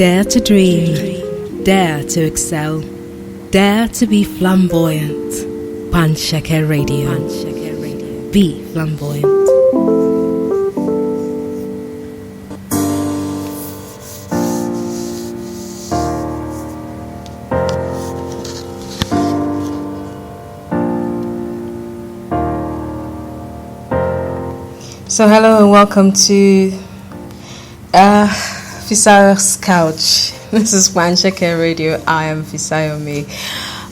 Dare to dream, dare to excel, dare to be flamboyant. Panseke Radio. Be flamboyant. So hello and welcome to Fisayo's Couch. This is Panseke Radio. I am Fisayomi.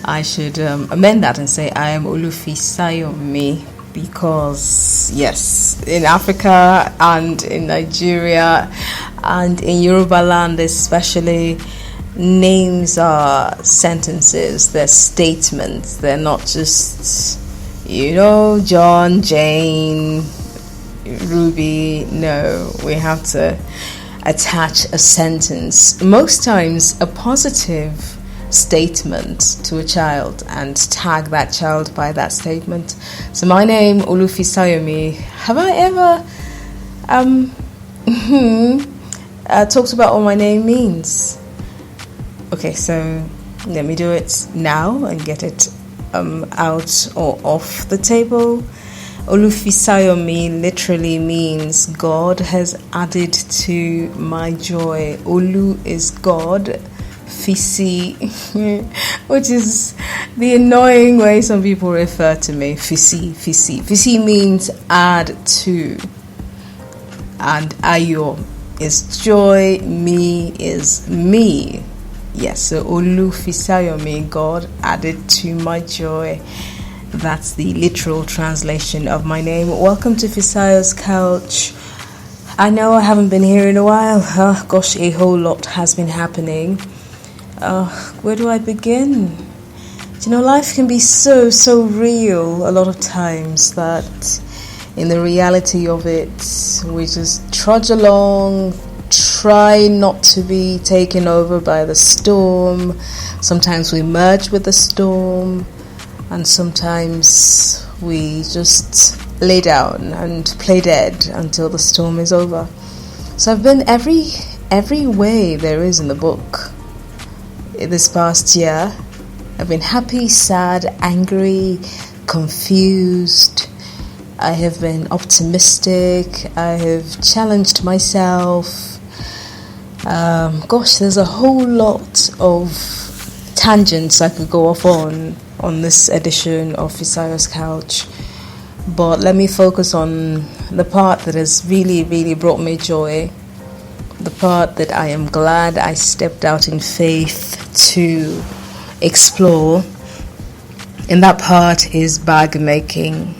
I should amend that and say I am Olufisayomi, because yes, in Africa and in Nigeria and in Yoruba land especially, names are sentences, they're statements, they're not just, John, Jane, Ruby. No, we have to attach a sentence, most times a positive statement, to a child and tag that child by that statement. So my name, Olufisayomi. Have I ever talked about what my name means? Okay, so let me do it now and get it out or off the table. Olufisayomi literally means God has added to my joy. Olu is God. Fisi, which is the annoying way some people refer to me. Fisi. Fisi means add to. And ayo is joy. Me is me. Yes, so Olufisayomi, God added to my joy. That's the literal translation of my name. Welcome to Fisayo's Couch. I know I haven't been here in a while. Oh, gosh, a whole lot has been happening. Where do I begin? Life can be so real a lot of times that in the reality of it, we just trudge along, try not to be taken over by the storm. Sometimes we merge with the storm. And sometimes we just lay down and play dead until the storm is over. So I've been every way there is in the book this past year. I've been happy, sad, angry, confused. I have been optimistic. I have challenged myself. There's a whole lot of tangents I could go off on this edition of Fisayo's Couch, but let me focus on the part that has really brought me joy, the part that I am glad I stepped out in faith to explore, and that part is bag making.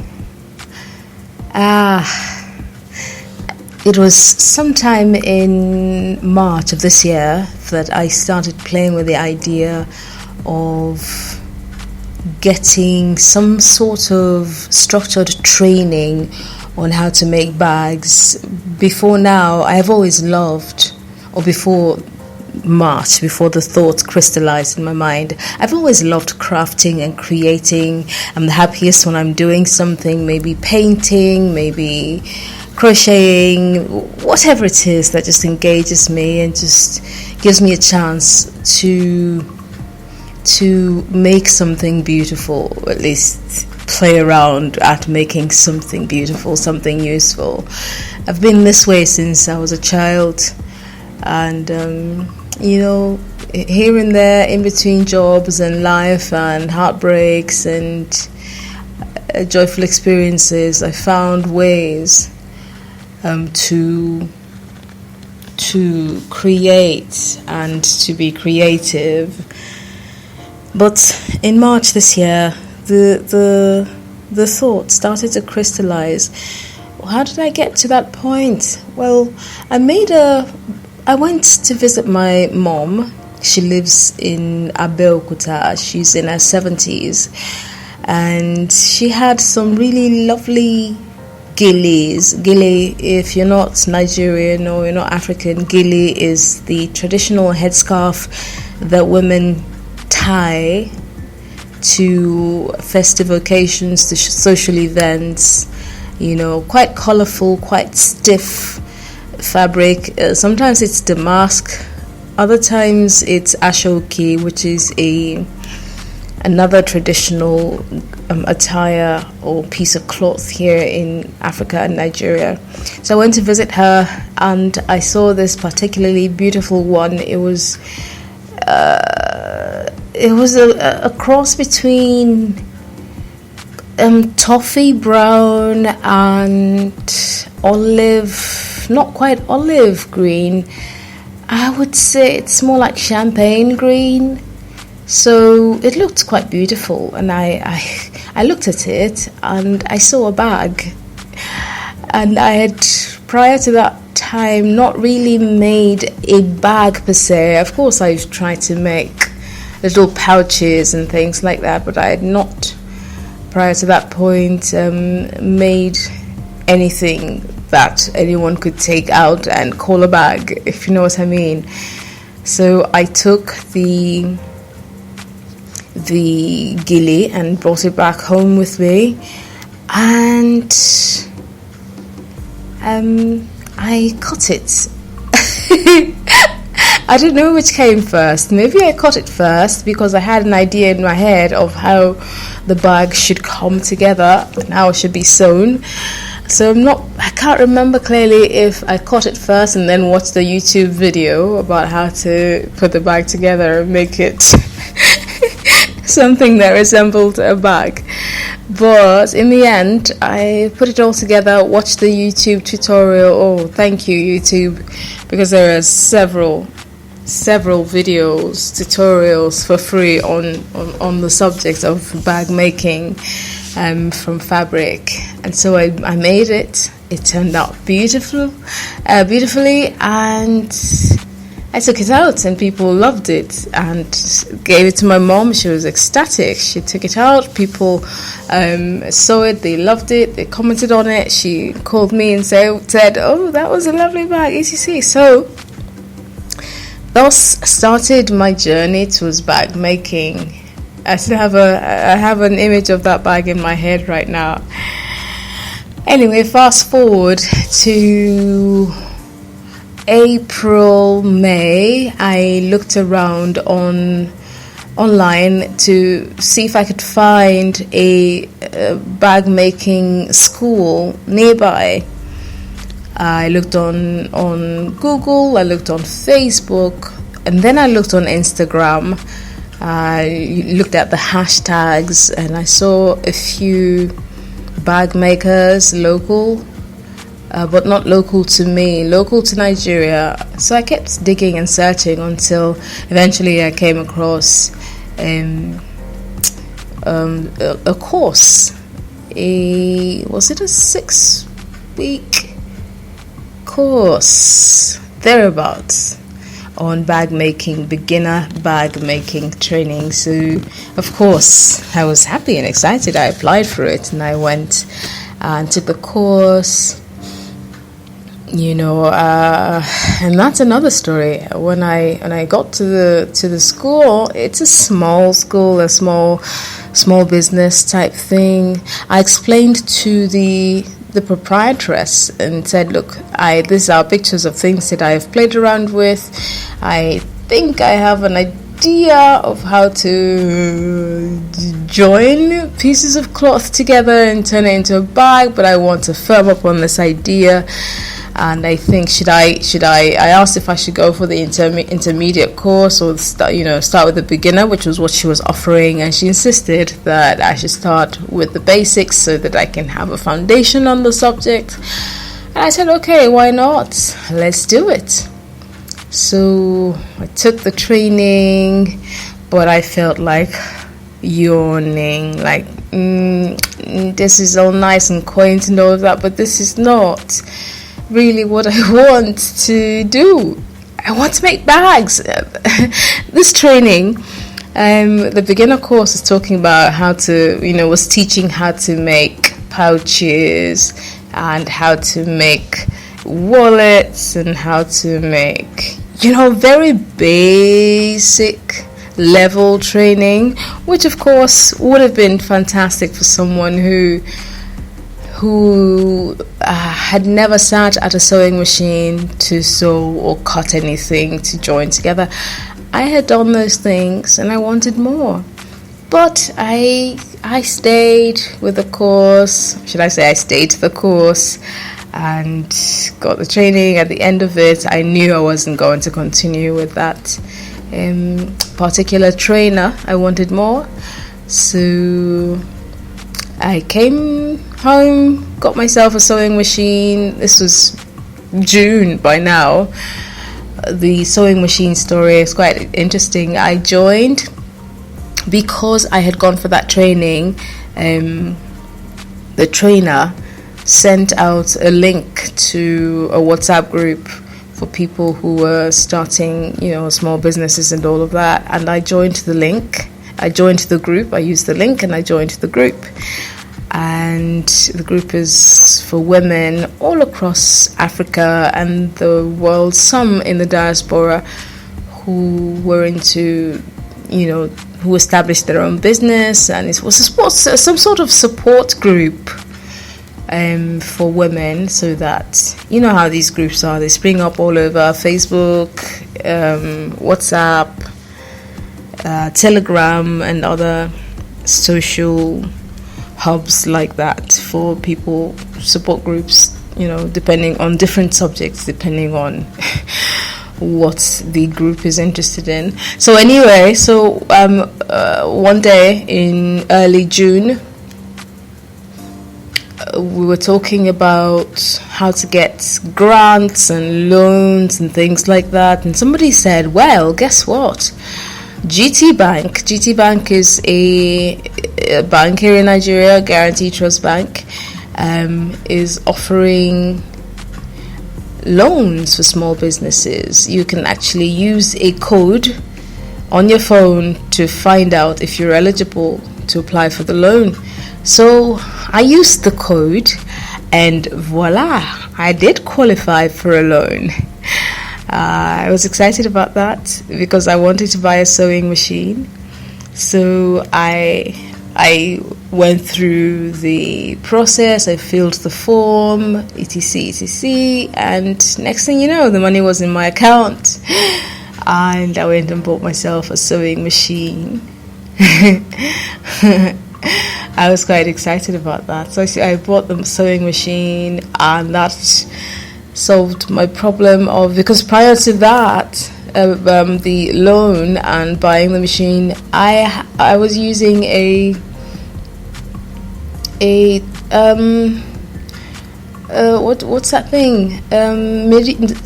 It was sometime in March of this year that I started playing with the idea of getting some sort of structured training on how to make bags. Before now, I have always loved, or before March, before the thought crystallized in my mind, I've always loved crafting and creating. I'm the happiest when I'm doing something, maybe painting, maybe crocheting, whatever it is that just engages me and just gives me a chance to make something beautiful, or at least play around at making something beautiful, something useful. I've been this way since I was a child, and here and there, in between jobs and life and heartbreaks and joyful experiences, I found ways to create and to be creative. But in March this year, the thought started to crystallize. How did I get to that point? Well, I went to visit my mom. She lives in Abeokuta. She's in her 70s. And she had some really lovely Gilis. Gili, if you're not Nigerian or you're not African, Gili is the traditional headscarf that women tie to festive occasions, to social events. Quite colorful, quite stiff fabric. Sometimes it's damask, Other times it's ashoke, which is another traditional attire or piece of cloth here in Africa and Nigeria. So I went to visit her, and I saw this particularly beautiful one. It was a cross between toffee brown and olive, not quite olive green. I would say it's more like champagne green. So it looked quite beautiful, and I looked at it and I saw a bag, and I had, prior to that time, not really made a bag per se. Of course, I've tried to make little pouches and things like that, but I had not, prior to that point, made anything that anyone could take out and call a bag, if you know what I mean. So I took the Gili and brought it back home with me, and I cut it. I don't know which came first. Maybe I cut it first because I had an idea in my head of how the bag should come together and how it should be sewn. So I can't remember clearly if I cut it first and then watched the YouTube video about how to put the bag together and make it something that resembled a bag. But in the end, I put it all together, watched the YouTube tutorial. Oh, thank you, YouTube, because there are several videos, tutorials for free on the subject of bag making from fabric. And so I made it. It turned out beautifully, and I took it out, and people loved it and gave it to my mom. She was ecstatic. She took it out. People saw it. They loved it. They commented on it. She called me and said, "Oh, that was a lovely bag, etc." So thus started my journey towards bag making. I have an image of that bag in my head right now. Anyway, fast forward to April, May. I looked around online to see if I could find a bag making school nearby. I looked on Google, I looked on Facebook, and then I looked on Instagram. I looked at the hashtags, and I saw a few bag makers local, but not local to me, local to Nigeria. So I kept digging and searching until eventually I came across a course. Was it a 6-week course, thereabouts, on bag making, beginner bag making training? So of course I was happy and excited. I applied for it, and I went and took the course. And that's another story. When I got to the school, it's a small school, a small business type thing. I explained to the proprietress and said, "Look, these are pictures of things that I have played around with. I think I have an idea of how to join pieces of cloth together and turn it into a bag, but I want to firm up on this idea. And I think I asked if I should go for the intermediate course or start with the beginner, which was what she was offering, and she insisted that I should start with the basics so that I can have a foundation on the subject. And I said, okay, why not? Let's do it. So I took the training, but I felt like yawning, like this is all nice and quaint and all of that, but this is not really what I want to do. I want to make bags. This training, the beginner course is talking about how to, was teaching how to make pouches and how to make wallets and how to make, very basic level training, which of course would have been fantastic for someone who who had never sat at a sewing machine to sew or cut anything to join together. I had done those things and I wanted more. But I stayed with the course. Should I say I stayed the course and got the training. At the end of it, I knew I wasn't going to continue with that particular trainer. I wanted more. So I came home, got myself a sewing machine. This was June by now. The sewing machine story is quite interesting. I joined because I had gone for that training. The trainer sent out a link to a WhatsApp group for people who were starting, small businesses and all of that. And I joined the link. I joined the group. I used the link and I joined the group. And the group is for women all across Africa and the world, some in the diaspora who were into, who established their own business. And it was some sort of support group for women, so that, how these groups are, they spring up all over Facebook, WhatsApp, Telegram, and other social hubs like that for people, support groups, depending on different subjects, depending on what the group is interested in. So anyway, one day in early June, we were talking about how to get grants and loans and things like that, and somebody said, well, guess what? GT Bank is a bank here in Nigeria, Guarantee Trust Bank, is offering loans for small businesses. You can actually use a code on your phone to find out if you're eligible to apply for the loan. So I used the code and voila, I did qualify for a loan. I was excited about that because I wanted to buy a sewing machine. So I went through the process, I filled the form, etc, and next thing you know, the money was in my account. And I went and bought myself a sewing machine. I was quite excited about that. So I bought the sewing machine, and that solved my problem because prior to that, the loan and buying the machine, I was using a what's that thing?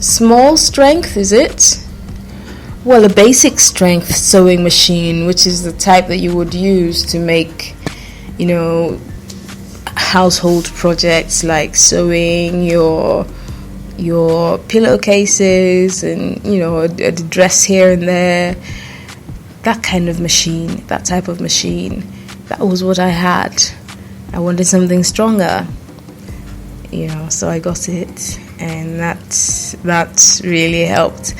Small strength, is it? Well, a basic strength sewing machine, which is the type that you would use to make, household projects like sewing your pillowcases and, a dress here and there. That kind of machine, that type of machine, that was what I had. I wanted something stronger, so I got it, and that really helped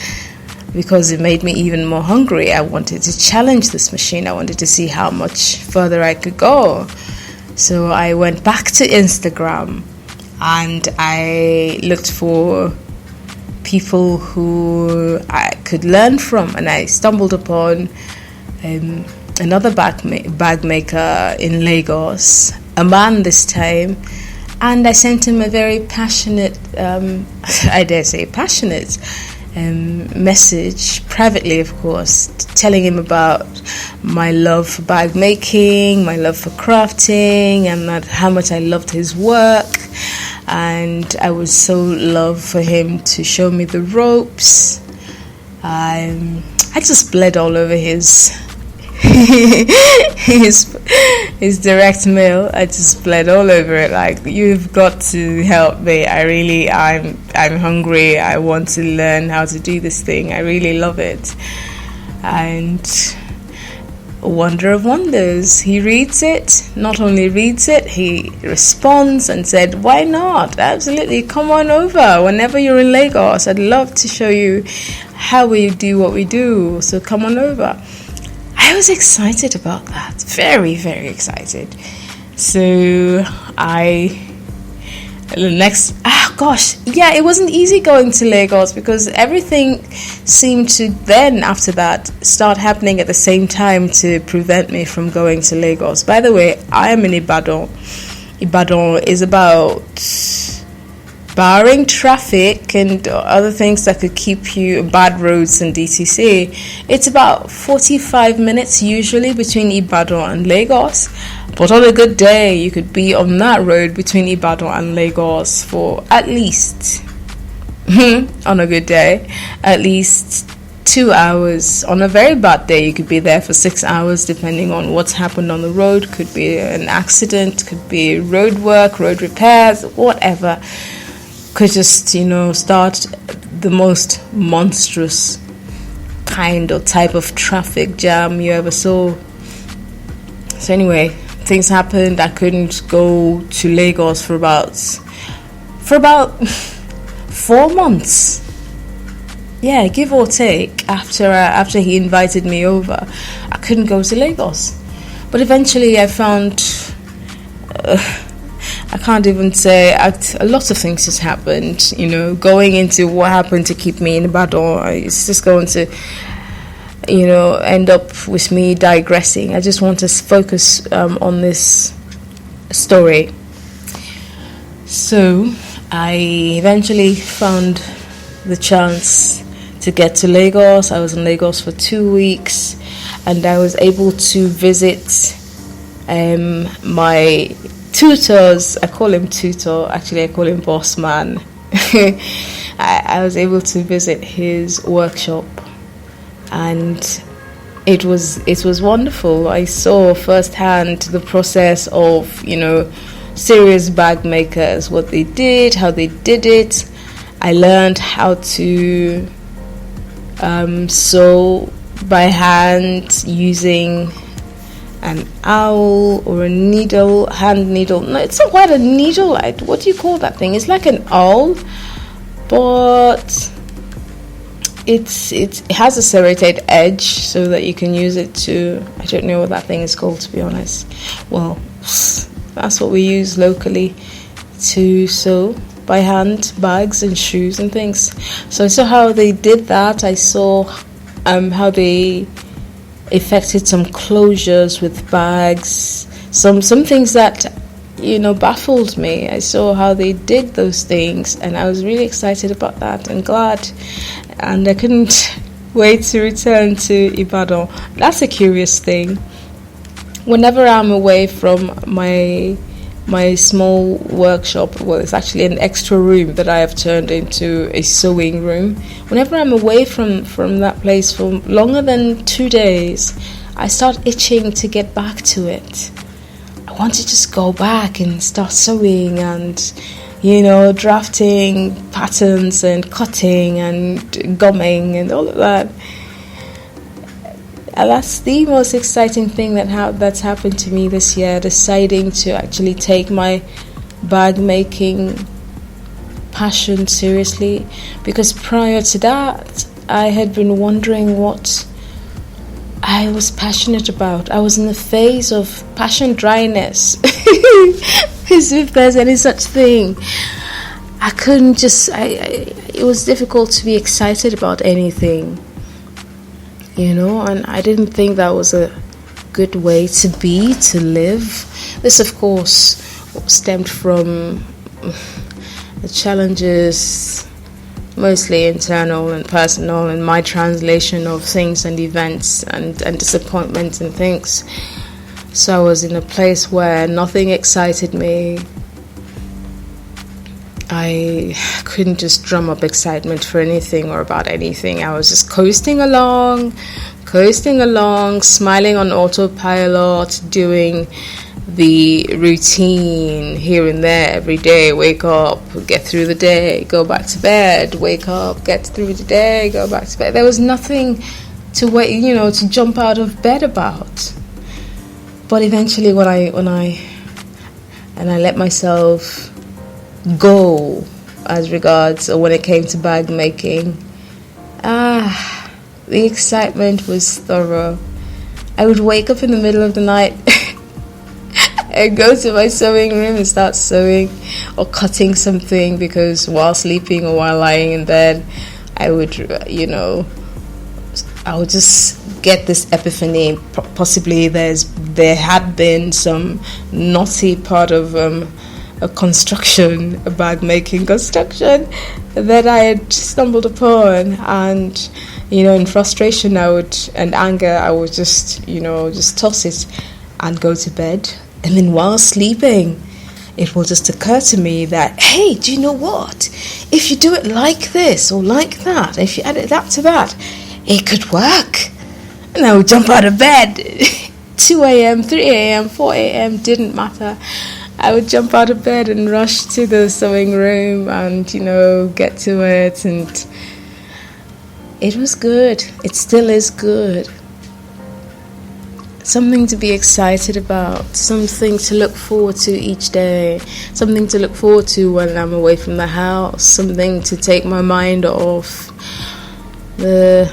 because it made me even more hungry. I wanted to challenge this machine. I wanted to see how much further I could go. So I went back to Instagram and I looked for people who I could learn from, and I stumbled upon another bag maker in Lagos, a man this time, and I sent him a very passionate, I dare say passionate, message, privately of course, telling him about my love for bag making, my love for crafting, and that how much I loved his work. And I would so love for him to show me the ropes. I just bled all over his direct mail. I just bled all over it, like, you've got to help me. I'm hungry. I want to learn how to do this thing. I really love it. And wonder of wonders, he reads it. Not only reads it, he responds and said, why not? Absolutely, come on over whenever you're in Lagos. I'd love to show you how we do what we do, so come on over. I was excited about that, very, very excited. So I It wasn't easy going to Lagos because everything seemed to then, after that, start happening at the same time to prevent me from going to Lagos. By the way, I am in Ibadan. Ibadan is about, barring traffic and other things that could keep you, bad roads and DTC, it's about 45 minutes usually between Ibadan and Lagos. But on a good day, you could be on that road between Ibadan and Lagos for at least, on a good day, at least 2 hours. On a very bad day, you could be there for 6 hours, depending on what's happened on the road. Could be an accident, could be road work, road repairs, whatever. Could just, start the most monstrous kind or type of traffic jam you ever saw. So anyway, things happened. I couldn't go to Lagos for about 4 months. Yeah, give or take. After he invited me over, I couldn't go to Lagos. But eventually, I found. I can't even say a lot of things has happened, going into what happened to keep me in Ibadan. It's just going to, end up with me digressing. I just want to focus on this story. So I eventually found the chance to get to Lagos. I was in Lagos for 2 weeks, and I was able to visit my tutors. I call him tutor. Actually, I call him boss man. I was able to visit his workshop, and it was wonderful. I saw firsthand the process of serious bag makers, what they did, how they did it. I learned how to sew by hand using an awl or a needle, hand needle. No, it's not quite a needle. What do you call that thing? It's like an awl, but it has a serrated edge so that you can use it to, I don't know what that thing is called, to be honest. Well, that's what we use locally to sew by hand bags and shoes and things. So I saw how they did that. I saw how they effected some closures with bags, some things that baffled me. I saw how they did those things, and I was really excited about that and glad, and I couldn't wait to return to Ibadan. That's a curious thing. Whenever I'm away from my small workshop, well, it's actually an extra room that I have turned into a sewing room. Whenever I'm away from that place for longer than 2 days, I start itching to get back to it. I want to just go back and start sewing and, drafting patterns and cutting and gumming and all of that. And that's the most exciting thing that's happened to me this year, deciding to actually take my bag making passion seriously. Because prior to that, I had been wondering what I was passionate about. I was in a phase of passion dryness, as if there's any such thing. I couldn't just, it was difficult to be excited about anything. And I didn't think that was a good way to live. This, of course, stemmed from the challenges, mostly internal and personal, and my translation of things and events and disappointments and things. So I was in a place where nothing excited me. I couldn't just drum up excitement for anything or about anything. I was just coasting along, smiling on autopilot, doing the routine here and there every day. Wake up, get through the day, go back to bed, wake up, get through the day, go back to bed. There was nothing to wait, to jump out of bed about. But eventually when I let myself go as regards, or when it came to bag making, the excitement was thorough. I would wake up in the middle of the night and go to my sewing room and start sewing or cutting something, because while sleeping or while lying in bed, I would, I would just get this epiphany. Possibly there had been some naughty part of a bag making construction that I had stumbled upon, and in frustration and anger, I would just toss it and go to bed. And then while sleeping, it will just occur to me that, hey, do you know what? If you do it like this or like that, if you add that to that, it could work. And I would jump out of bed. 2 a.m., 3 a.m., 4 a.m., didn't matter. I would jump out of bed and rush to the sewing room and, get to it. And it was good. It still is good. Something to be excited about, something to look forward to each day, something to look forward to when I'm away from the house, something to take my mind off the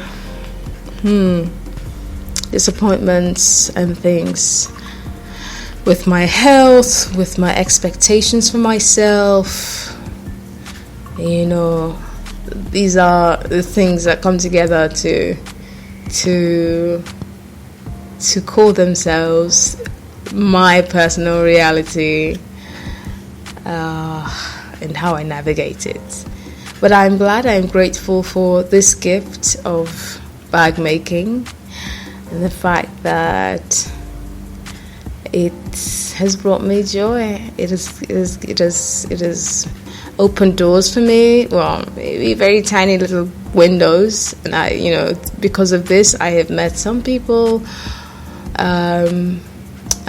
disappointments and things with my health, with my expectations for myself. These are the things that come together to call themselves my personal reality, and how I navigate it. But I'm grateful for this gift of bag making, and the fact that it has brought me joy. It has opened doors for me. Well, maybe very tiny little windows, and because of this, I have met some people.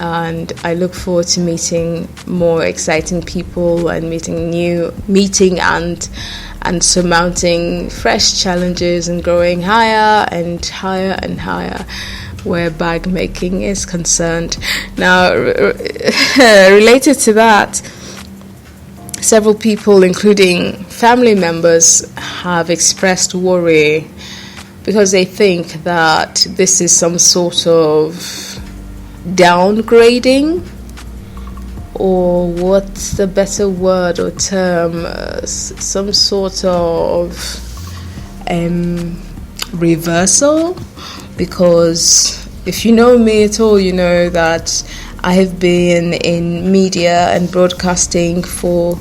And I look forward to meeting more exciting people and meeting and surmounting fresh challenges and growing higher and higher and higher where bag making is concerned. Now, related to that, several people, including family members, have expressed worry because they think that this is some sort of downgrading, or what's the better word or term, some sort of reversal. Because if you know me at all, you know that I have been in media and broadcasting for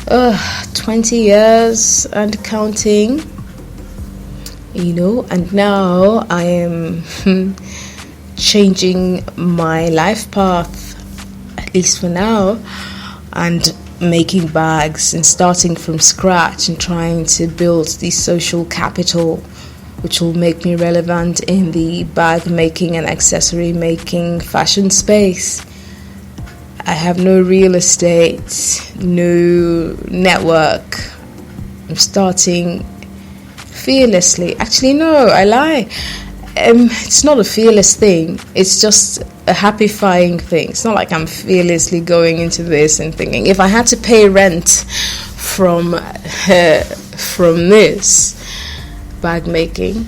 20 years and counting. And now I am changing my life path, at least for now, and making bags and starting from scratch and trying to build the social capital which will make me relevant in the bag making and accessory making fashion space. I have no real estate, no network. I'm starting fearlessly. Actually, no, I lie. It's not a fearless thing. It's just a happifying thing. It's not like I'm fearlessly going into this and thinking, if I had to pay rent from this bag making,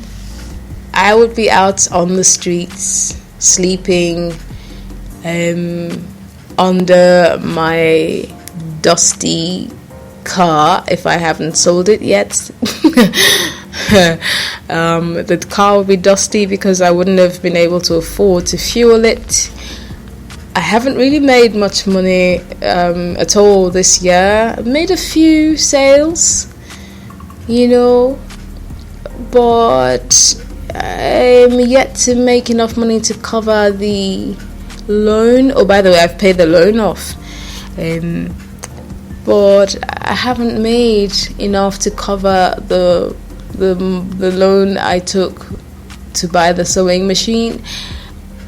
I would be out on the streets sleeping under my dusty car if I haven't sold it yet. The car would be dusty because I wouldn't have been able to afford to fuel it. I haven't really made much money at all this year. I've made a few sales, but I'm yet to make enough money to cover the loan. Oh, by the way, I've paid the loan off. But I haven't made enough to cover the loan I took to buy the sewing machine,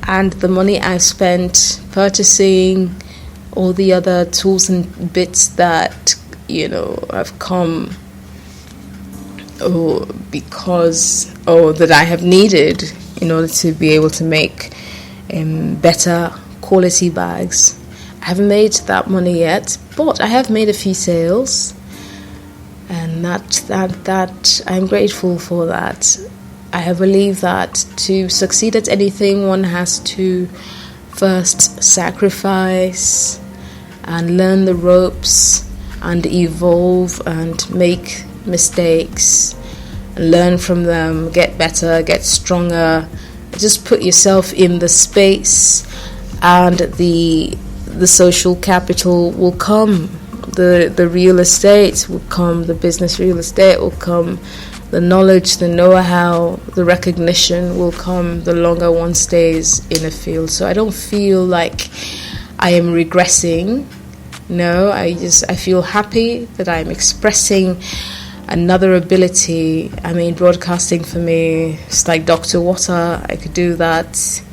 and the money I spent purchasing all the other tools and bits that have come that I have needed in order to be able to make better quality bags. I haven't made that money yet, but I have made a few sales, and that I'm grateful for that. I believe that to succeed at anything, one has to first sacrifice and learn the ropes and evolve and make mistakes, learn from them, get better, get stronger. Just put yourself in the space, and the social capital will come. The real estate will come, the business real estate will come, the knowledge, the know-how, the recognition will come the longer one stays in a field. So I don't feel like I am regressing. No, I feel happy that I'm expressing another ability. I mean, broadcasting for me, it's like Dr. Water. I could do that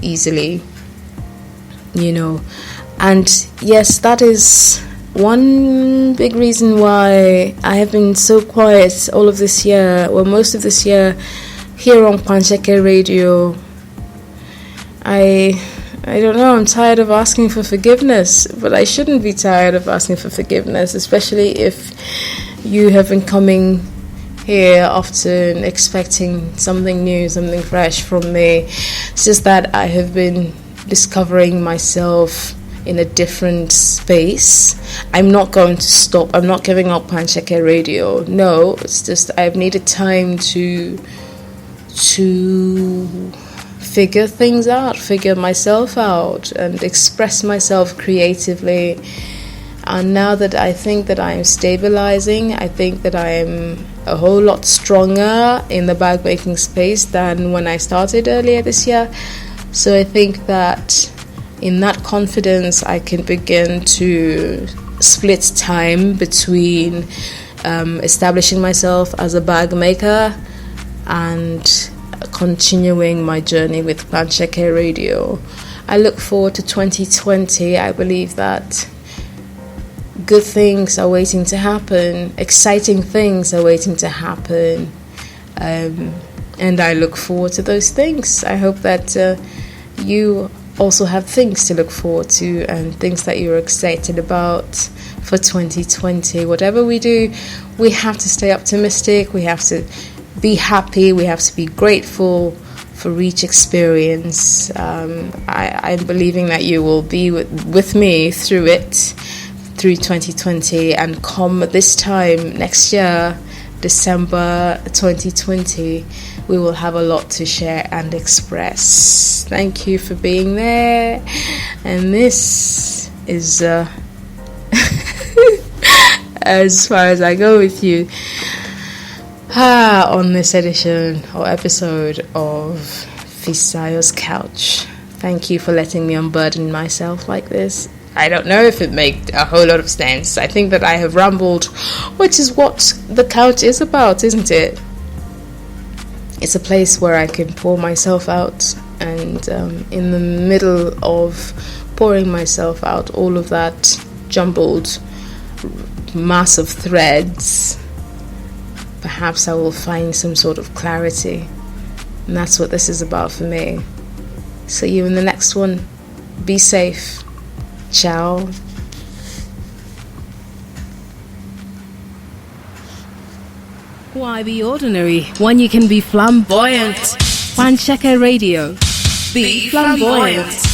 easily, And yes, that is one big reason why I have been so quiet all of this year, or most of this year, here on Panseke Radio. I don't know, I'm tired of asking for forgiveness, but I shouldn't be tired of asking for forgiveness, especially if you have been coming here often expecting something new, something fresh from me. It's just that I have been discovering myself in a different space. I'm not going to stop. I'm not giving up Panseke Radio. No, it's just I've needed time to figure things out, figure myself out, and express myself creatively. And now that I think that I am stabilizing, I think that I am a whole lot stronger in the bag making space than when I started earlier this year. So I think that in that confidence, I can begin to split time between establishing myself as a bag maker and continuing my journey with Panseke Radio. I look forward to 2020. I believe that good things are waiting to happen, exciting things are waiting to happen, and I look forward to those things. I hope that you also have things to look forward to and things that you're excited about for 2020. Whatever we do, we have to stay optimistic, we have to be happy, we have to be grateful for each experience. I'm believing that you will be with me through 2020, and come this time next year, December 2020, we will have a lot to share and express. Thank you for being there, and this is as far as I go with you on this edition or episode of Fisayo's Couch. Thank you for letting me unburden myself like this. I don't know if it made a whole lot of sense. I think that I have rambled, which is what the couch is about, isn't it? It's a place where I can pour myself out, and in the middle of pouring myself out, all of that jumbled mass of threads, perhaps I will find some sort of clarity. And that's what this is about for me. See you in the next one. Be safe. Ciao. Why be ordinary when you can be flamboyant? Panseke Radio. Be flamboyant.